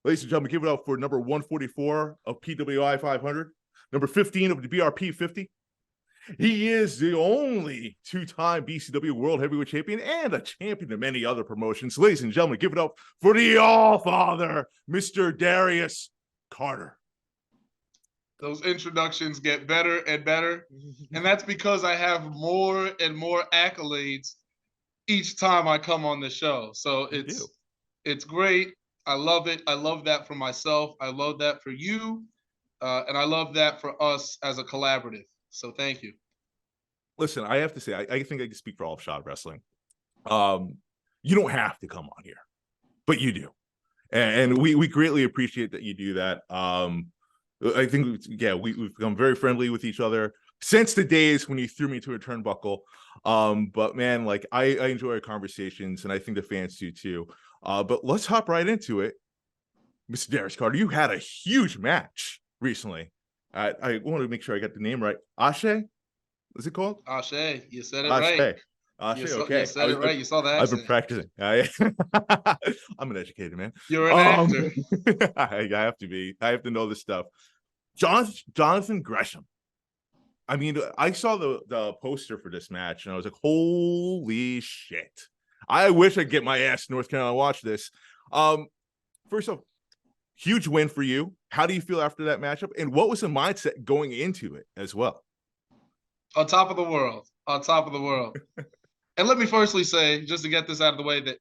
Ladies and gentlemen, give it up for number 144 of PWI 500, number 15 of the BRP 50. He is the only two-time BCW World Heavyweight Champion and a champion of many other promotions. Ladies and gentlemen, give it up for the All-Father, Mr. Darius Carter. Those introductions get better and better, and that's because I have more and more accolades each time I come on the show. So it's great. I love it. I love that for myself. I love that for you. And I love that for us as a collaborative. So thank you. Listen, I have to say, I think I can speak for all of Shot Wrestling. You don't have to come on here, but you do. And we greatly appreciate that you do that. I think, yeah, we've become very friendly with each other since the days when you threw me to a turnbuckle. But man, like I enjoy our conversations, and I think the fans do too. But let's hop right into it. Mr. Darius Carter, you had a huge match recently. I want to make sure I got the name right. ASÉ? Is it called? ASÉ. You said it ASÉ. right. ASÉ, okay. You said it right. You saw that. I've been practicing. I'm an educated man. You're an actor. I have to be. I have to know this stuff. Jonathan Gresham. I mean, I saw the poster for this match, and I was like, holy shit. I wish I'd get my ass to North Carolina to watch this. First off, huge win for you. How do you feel after that matchup? And what was the mindset going into it as well? On top of the world. On top of the world. And let me firstly say, just to get this out of the way, that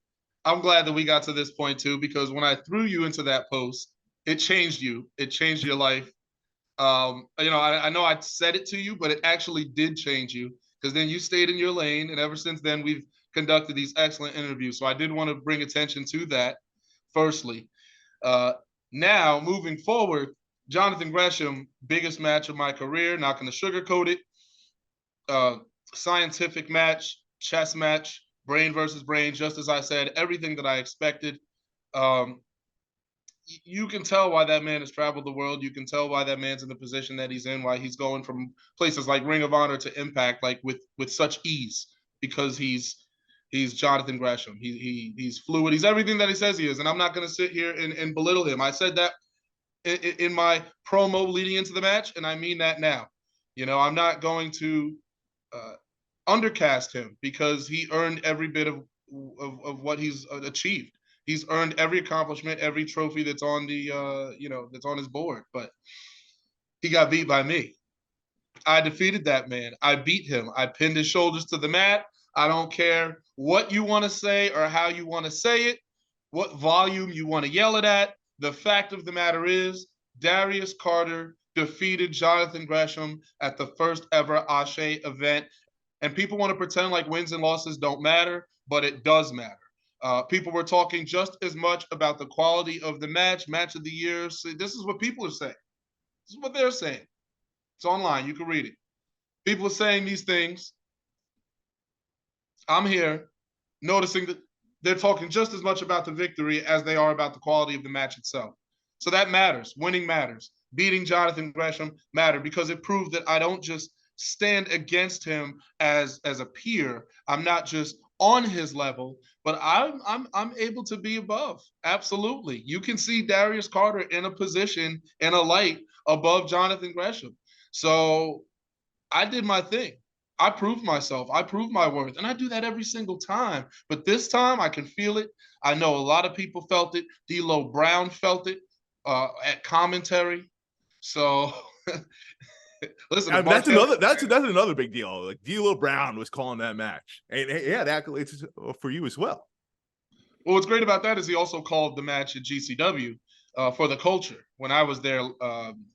I'm glad that we got to this point too, because when I threw you into that post, it changed you. It changed your life. I know I said it to you, but it actually did change you, because then you stayed in your lane. And ever since then, we've conducted these excellent interviews. So I did want to bring attention to that firstly. Now, moving forward, Jonathan Gresham, biggest match of my career, not going to sugarcoat it. Scientific match, chess match, brain versus brain, just as I said, everything that I expected. You can tell why that man has traveled the world. You can tell why that man's in the position that he's in, why he's going from places like Ring of Honor to Impact, like with such ease, because he's Jonathan Gresham. He's fluid. He's everything that he says he is. And I'm not going to sit here and belittle him. I said that in my promo leading into the match, and I mean that now. You know, I'm not going to undercast him, because he earned every bit of what he's achieved. He's earned every accomplishment, every trophy that's on the that's on his board. But he got beat by me. I defeated that man. I beat him. I pinned his shoulders to the mat. I don't care what you want to say or how you want to say it, what volume you want to yell it at. The fact of the matter is, Darius Carter defeated Jonathan Gresham at the first ever ASÉ event. And people want to pretend like wins and losses don't matter, but it does matter. People were talking just as much about the quality of the match of the year. So this is what people are saying. This is what they're saying. It's online. You can read it. People are saying these things. I'm here noticing that they're talking just as much about the victory as they are about the quality of the match itself. So that matters. Winning matters. Beating Jonathan Gresham mattered, because it proved that I don't just stand against him as a peer. I'm not just on his level, but I'm able to be above. Absolutely. You can see Darius Carter in a position, in a light above Jonathan Gresham. So I did my thing. I proved myself. I proved my worth. And I do that every single time. But this time I can feel it. I know a lot of people felt it. D'Lo Brown felt it at commentary. So listen, I mean, that's another big deal. Like D'Lo Brown was calling that match, and he had accolades for you as well. Well, what's great about that is he also called the match at GCW for the culture when I was there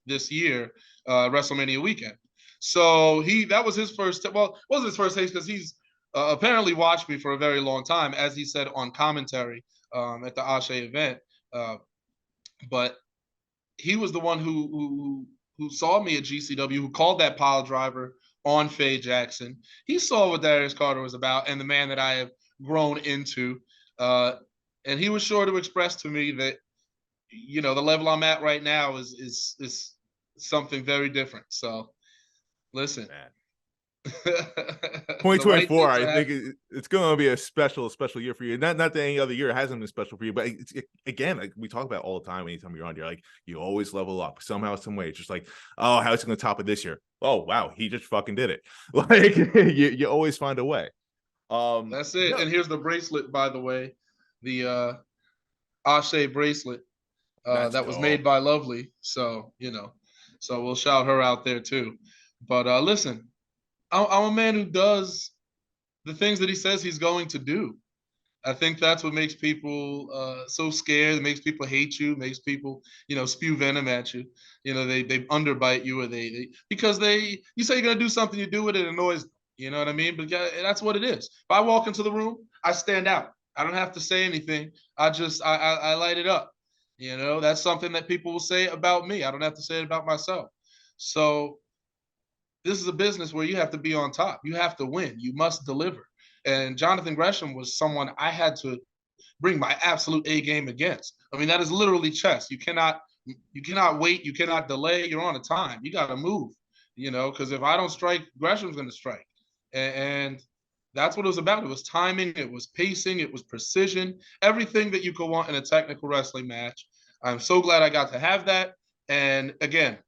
this year, WrestleMania weekend. So that was his first. Well, it wasn't his first taste, because he's apparently watched me for a very long time, as he said on commentary at the ASÉ event. But he was the one who saw me at GCW, who called that pile driver on Faye Jackson. He saw what Darius Carter was about and the man that I have grown into. And he was sure to express to me that, you know, the level I'm at right now is something very different. So listen, The right 2024, things are I think happening. it's going to be a special year for you. Not that any other year hasn't been special for you, but again, like we talk about all the time. Anytime you're on, you're like, you always level up somehow, some way. It's just like, oh, how's it going to top it this year? Oh, wow, he just fucking did it. Like you always find a way. That's it. Yeah, And here's the bracelet, by the way, the ASÉ bracelet that's that was dope. made by Lovely. So so we'll shout her out there too. But listen, I'm a man who does the things that he says he's going to do. I think that's what makes people so scared. It makes people hate you. Makes people, spew venom at you. They underbite you, or they because you say you're gonna do something, you do it, it annoys them. You know what I mean? But yeah, that's what it is. If I walk into the room, I stand out. I don't have to say anything. I light it up. That's something that people will say about me. I don't have to say it about myself. So this is a business where you have to be on top. You have to win. You must deliver. And Jonathan Gresham was someone I had to bring my absolute A game against. I mean, that is literally chess. You cannot wait. You cannot delay. You're on a time. You got to move. Because if I don't strike, Gresham's going to strike. And that's what it was about. It was timing. It was pacing. It was precision. Everything that you could want in a technical wrestling match. I'm so glad I got to have that. And again,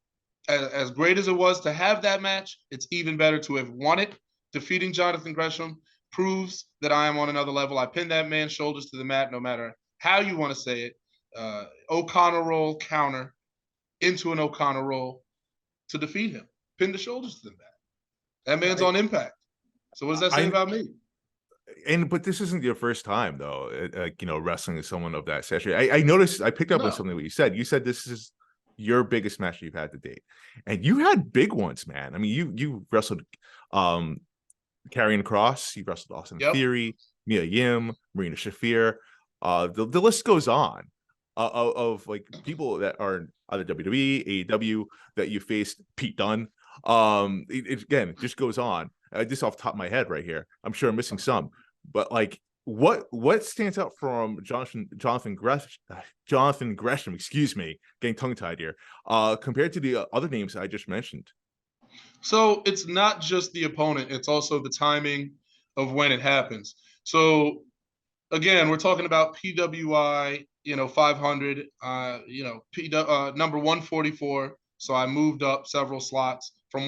as great as it was to have that match, it's even better to have won it. Defeating Jonathan Gresham proves that I am on another level. I pinned that man's shoulders to the mat, no matter how you want to say it. O'Connor roll counter into an O'Connor roll to defeat him. Pin the shoulders to the mat. That man's on Impact. So what does that say I about me? but this isn't your first time though. Wrestling is someone of that stature. I noticed. I picked up on No. something that you said. You said this is your biggest match you've had to date, and you had big ones, man. I mean, you wrestled Karrion Kross, you wrestled Austin Yep. Theory, Mia Yim, Marina Shafir. The list goes on of like people that are either WWE, AEW that you faced. Pete Dunne. Again, it just goes on. Just off the top of my head right here, I'm sure I'm missing some, but like what stands out from Jonathan Gresham, excuse me, getting tongue tied here, compared to the other names I just mentioned? So it's not just the opponent, it's also the timing of when it happens. So again, we're talking about PWI, 500, number 144. So I moved up several slots from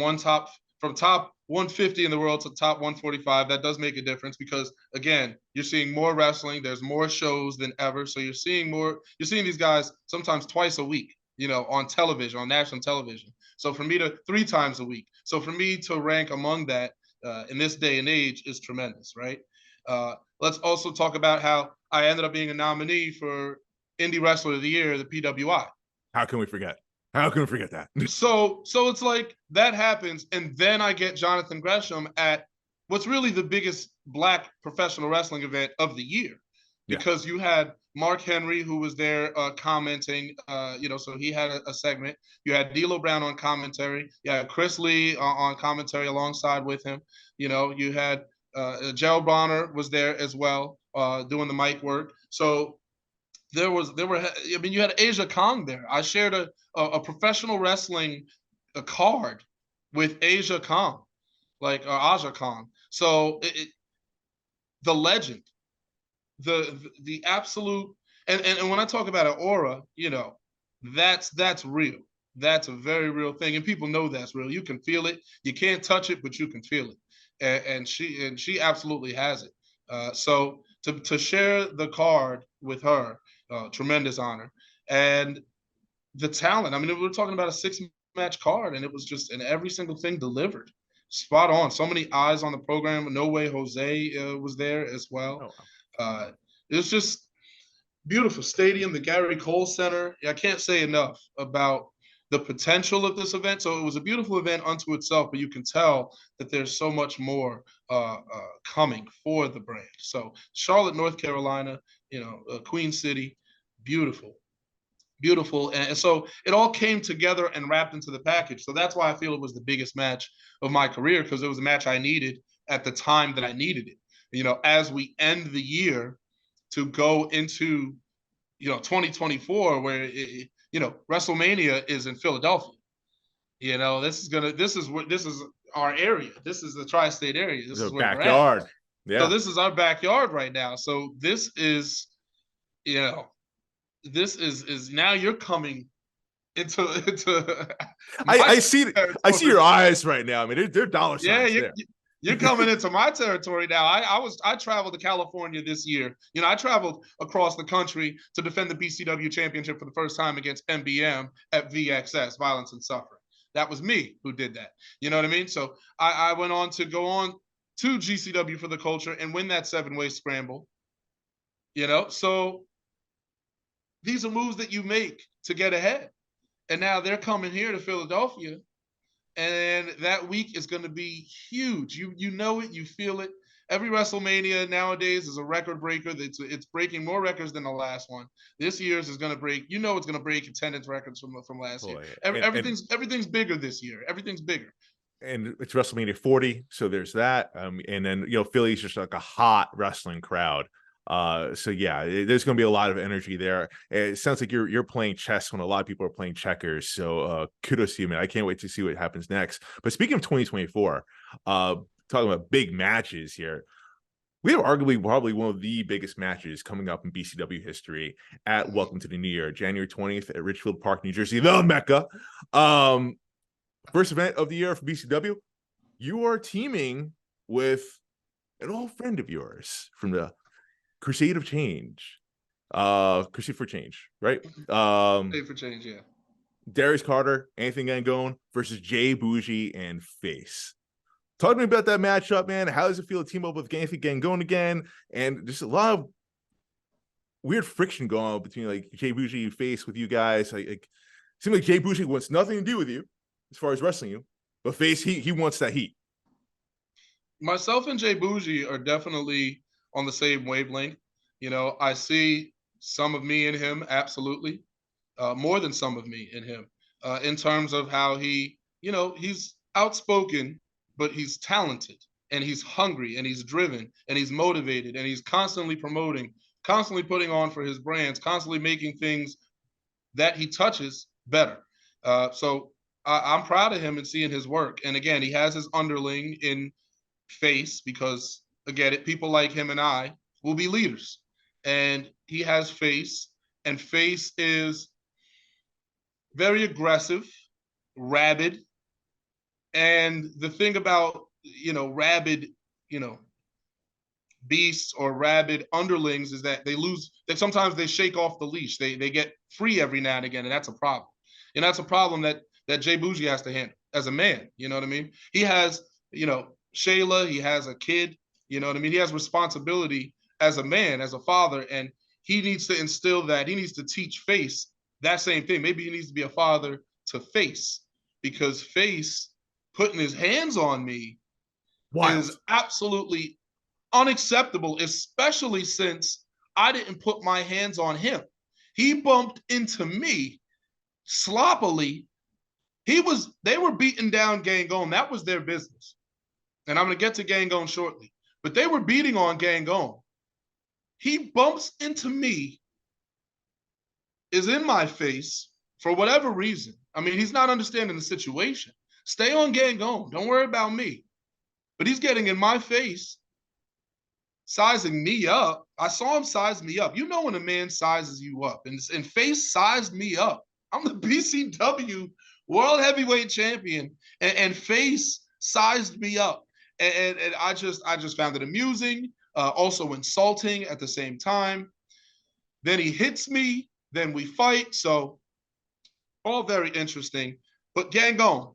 top 150 in the world to top 145. That does make a difference because again, you're seeing more wrestling. There's more shows than ever. So you're seeing these guys sometimes twice a week, on television, on national television. So for me to 3 times a week. So for me to rank among that in this day and age is tremendous, right? Let's also talk about how I ended up being a nominee for Indie Wrestler of the Year, the PWI. How can we forget? How can we forget that? So it's like that happens, and then I get Jonathan Gresham at what's really the biggest Black professional wrestling event of the year, because you had Mark Henry, who was there commenting, so he had a segment. You had D'Lo Brown on commentary. You had Chris Lee on commentary alongside with him. You had Gerald Bonner was there as well, doing the mic work. So you had Asia Kong there. I shared a professional wrestling card with Asia Kong, like Aja Kong. So the legend, the absolute, and when I talk about an aura, that's real. That's a very real thing, and people know that's real. You can feel it. You can't touch it, but you can feel it, and she absolutely has it. So to share the card with her, tremendous honor, and the talent. I mean, we're talking about a 6-match card, and it was just, and every single thing delivered, spot on. So many eyes on the program. No Way Jose was there as well. Oh, It was just beautiful stadium, the Gary Cole Center. I can't say enough about the potential of this event. So it was a beautiful event unto itself, but you can tell that there's so much more coming for the brand. So Charlotte, North Carolina, Queen City, beautiful, beautiful. And so it all came together and wrapped into the package. So that's why I feel it was the biggest match of my career, because it was a match I needed at the time that I needed it. As we end the year to go into 2024, where WrestleMania is in Philadelphia. This is our area. This is the tri-state area. This is where backyard. we're at. Yeah. So this is our backyard right now. So this is, this is now you're coming into I see your eyes right now. I mean, they're dollar signs there. You're coming into my territory now. I traveled to California this year. I traveled across the country to defend the BCW championship for the first time against MBM at VXS, Violence and Suffering. That was me who did that. You know what I mean? So I went on to go on to GCW for the culture and win that 7-way scramble. So these are moves that you make to get ahead. And now they're coming here to Philadelphia. And that week is going to be huge. You know it, you feel it. Every WrestleMania nowadays is a record breaker. It's breaking more records than the last one. This year's is going to break. It's going to break attendance records from last year. Everything's bigger this year. Everything's bigger. And it's WrestleMania 40, so there's that. And then Philly's just like a hot wrestling crowd. So yeah, there's going to be a lot of energy there. It sounds like you're playing chess when a lot of people are playing checkers. So kudos to you, man. I can't wait to see what happens next. But speaking of 2024, talking about big matches here, we have arguably probably one of the biggest matches coming up in BCW history at Welcome to the New Year, January 20th at Richfield Park, New Jersey, the Mecca. First event of the year for BCW. You are teaming with an old friend of yours from the Crusade of Change, Crusade for Change, right? Crusade for Change, yeah. Darius Carter, Anthony Gangone versus J Boujji and Face. Talk to me about that matchup, man. How does it feel to team up with Anthony Gangone again? And just a lot of weird friction going on between like J Boujji and Face with you guys. Like it seems like J Boujji wants nothing to do with you as far as wrestling you, but Face he wants that heat. Myself and J Boujji are definitely on the same wavelength. I see some of me in him, absolutely. More than some of me in him, in terms of how he, he's outspoken, but he's talented and he's hungry and he's driven and he's motivated and he's constantly promoting, constantly putting on for his brands, constantly making things that he touches better. So I'm proud of him and seeing his work. And again, he has his underling in Face because, again, people like him and I will be leaders. And he has Face, and Face is very aggressive, rabid. And the thing about, rabid, beasts or rabid underlings is that sometimes they shake off the leash. They get free every now and again, and that's a problem. And that's a problem that J Boujji has to handle as a man. You know what I mean? He has, Shayla, he has a kid, you know what I mean? He has responsibility as a man, as a father, and he needs to instill that. He needs to teach Face that same thing. Maybe he needs to be a father to Face, because Face putting his hands on me is absolutely unacceptable, especially since I didn't put my hands on him. He bumped into me sloppily. They were beating down Gangone. That was their business. And I'm going to get to Gangone shortly. But they were beating on Gangone. He bumps into me, is in my face for whatever reason. I mean, he's not understanding the situation. Stay on Gangone. Don't worry about me. But he's getting in my face, sizing me up. I saw him size me up. You know when a man sizes you up. And Face sized me up. I'm the BCW World Heavyweight Champion. And Face sized me up. And I just found it amusing, also insulting at the same time. Then he hits me, then we fight. So all very interesting. But Gangone,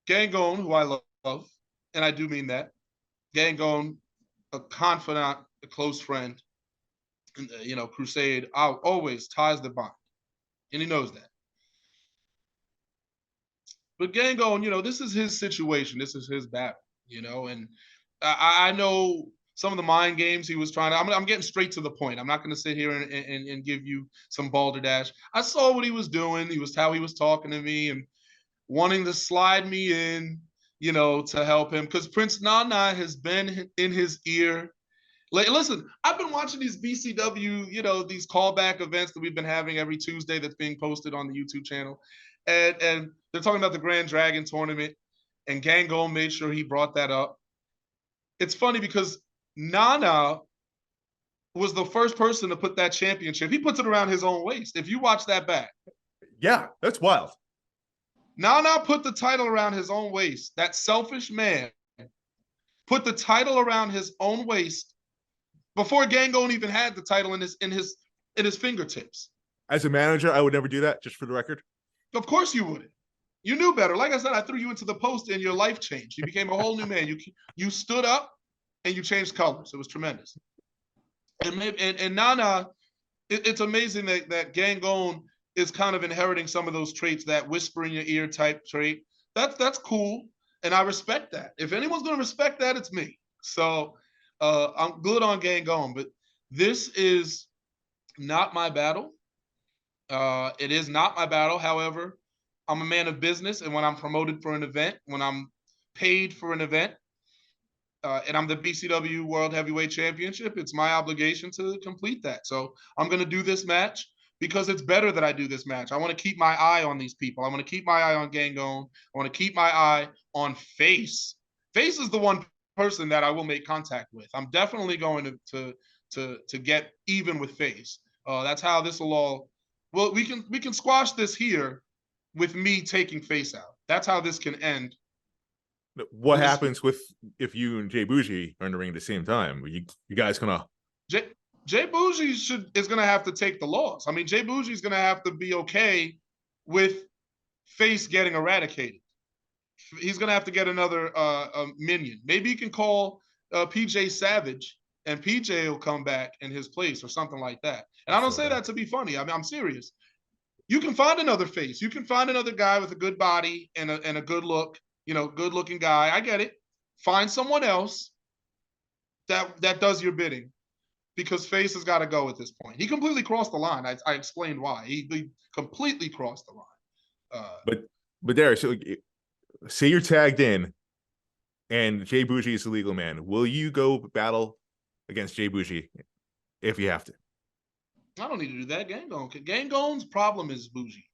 who I love, and I do mean that. Gangone, a confidant, a close friend, Crusade always ties the bond, and he knows that. But Gangone, this is his situation. This is his battle, and I know some of the mind games he was trying to. I'm getting straight to the point. I'm not going to sit here and give you some balderdash. I saw what he was doing. How he was talking to me and wanting to slide me in, to help him, because Prince Nana has been in his ear. Like, listen, I've been watching these BCW, these callback events that we've been having every Tuesday that's being posted on the YouTube channel. And they're talking about the Grand Dragon tournament, and Gangone made sure he brought that up. It's funny because Nana was the first person to put that championship. He puts it around his own waist. If you watch that back. Yeah, that's wild. Nana put the title around his own waist. That selfish man put the title around his own waist before Gangone even had the title in his fingertips. As a manager, I would never do that, just for the record. Of course you wouldn't. You knew better. Like I said, I threw you into the post and your life changed. You became a whole new man. You stood up and you changed colors. It was tremendous. And Nana, it's amazing that Gangone is kind of inheriting some of those traits, that whisper in your ear type trait. That's cool, and I respect that. If anyone's going to respect that, it's me. So I'm good on Gangone, but this is not my battle. It is not my battle. However, I'm a man of business, and when I'm promoted for an event, when I'm paid for an event, and I'm the BCW World Heavyweight Championship, it's my obligation to complete that. So I'm going to do this match because it's better that I do this match. I want to keep my eye on these people. I want to keep my eye on Gangone. I want to keep my eye on Face. Face is the one person that I will make contact with. I'm definitely going to get even with Face. That's how this will all. Well, we can squash this here with me taking Face out. That's how this can end. What happens with if you and J Boujji are in the ring at the same time? You guys gonna J Boujji is gonna have to take the loss. I mean, J Boujji is gonna have to be okay with Face getting eradicated. He's gonna have to get another minion. Maybe he can call PJ Savage, and PJ will come back in his place or something like that. And I don't say that to be funny. I mean, I'm serious. You can find another Face. You can find another guy with a good body and a good look. You know, good-looking guy. I get it. Find someone else that does your bidding, because Face has got to go at this point. He completely crossed the line. I explained why. He completely crossed the line. But Darius, so say you're tagged in, and J Boujji is the legal man. Will you go battle against J Boujji if you have to? I don't need to do that. Gangone's problem is Boujii.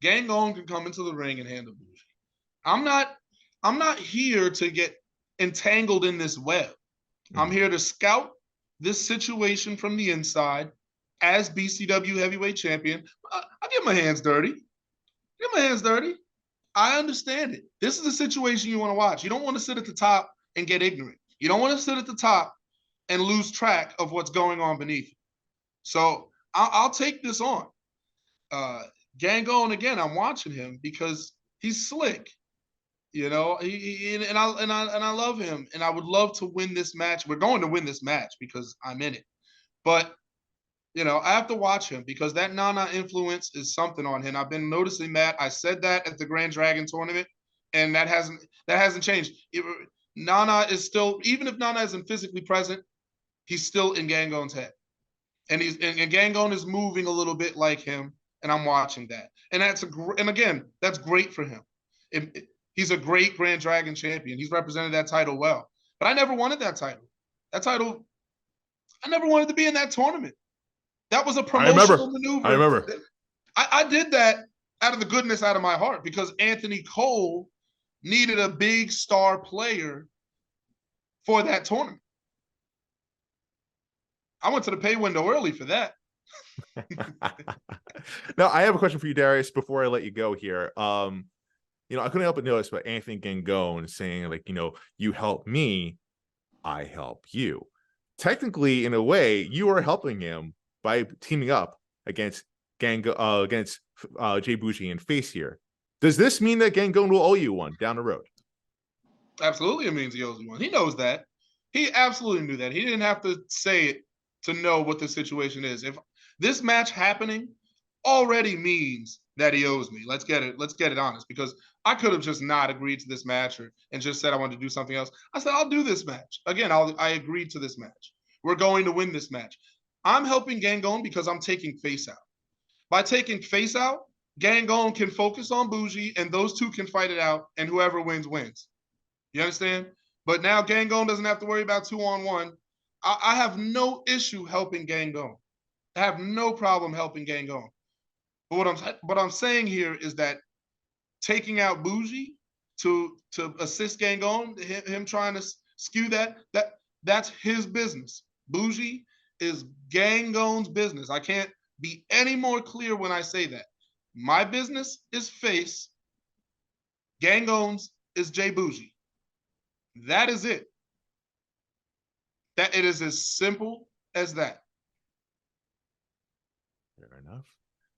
Gangone can come into the ring and handle Boujii. I'm not here to get entangled in this web. I'm here to scout this situation from the inside as BCW heavyweight champion. I get my hands dirty. I understand it. This is a situation you want to watch. You don't want to sit at the top and get ignorant. You don't want to sit at the top and lose track of what's going on beneath you. So I'll take this on. Gangone, again, I'm watching him because he's slick. You know, and I love him, and I would love to win this match. We're going to win this match because I'm in it. But, you know, I have to watch him because that Nana influence is something on him. I've been noticing that. I said that at the Grand Dragon tournament, and that hasn't changed. Nana is still, even if Nana isn't physically present, he's still in Gangone's head. And Gangone is moving a little bit like him, and I'm watching that. And again, that's great for him. He's a great Grand Dragon champion. He's represented that title well. But I never wanted that title. I never wanted to be in that tournament. That was a promotional maneuver. I remember. I did that out of the goodness out of my heart because Anthony Cole needed a big star player for that tournament. I went to the pay window early for that. Now, I have a question for you, Darius, before I let you go here. You know, I couldn't help but notice about Anthony Gangone saying, like, you know, you help me, I help you. Technically, in a way, you are helping him by teaming up against J Boujji and Face here. Does this mean that Gangone will owe you one down the road? Absolutely, it means he owes you one. He knows that. He absolutely knew that. He didn't have to say it to know what the situation is. If this match happening already means that he owes me. Let's get it honest, because I could have just not agreed to this match and just said I wanted to do something else. I said, I'll do this match. Again, I agreed to this match. We're going to win this match. I'm helping Gangone because I'm taking Face out. By taking Face out, Gangone can focus on Boujii, and those two can fight it out, and whoever wins, wins. You understand? But now Gangone doesn't have to worry about 2-on-1. I have no issue helping Gangone. I have no problem helping Gangone. But what I'm saying here is that taking out Boujii to assist Gangone, him trying to skew that's his business. Boujii is Gangone's business. I can't be any more clear when I say that. My business is Face. Gangone's is J Boujji. That is it. That it is as simple as that. Fair enough.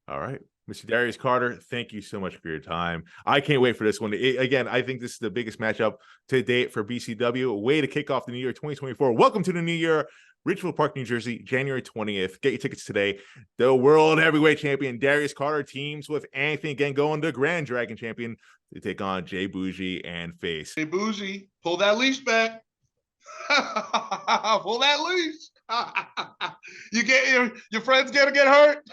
All right. Mr. Darius Carter, thank you so much for your time. I can't wait for this one. Again, I think this is the biggest matchup to date for BCW. A way to kick off the new year 2024. Welcome to the new year. Ridgefield Park, New Jersey, January 20th. Get your tickets today. The World Heavyweight Champion Darius Carter teams with Anthony Gangone, the Grand Dragon Champion, to take on J Boujji and Face. J Boujji, pull that leash back. Pull that leash. You get your friends gonna get hurt.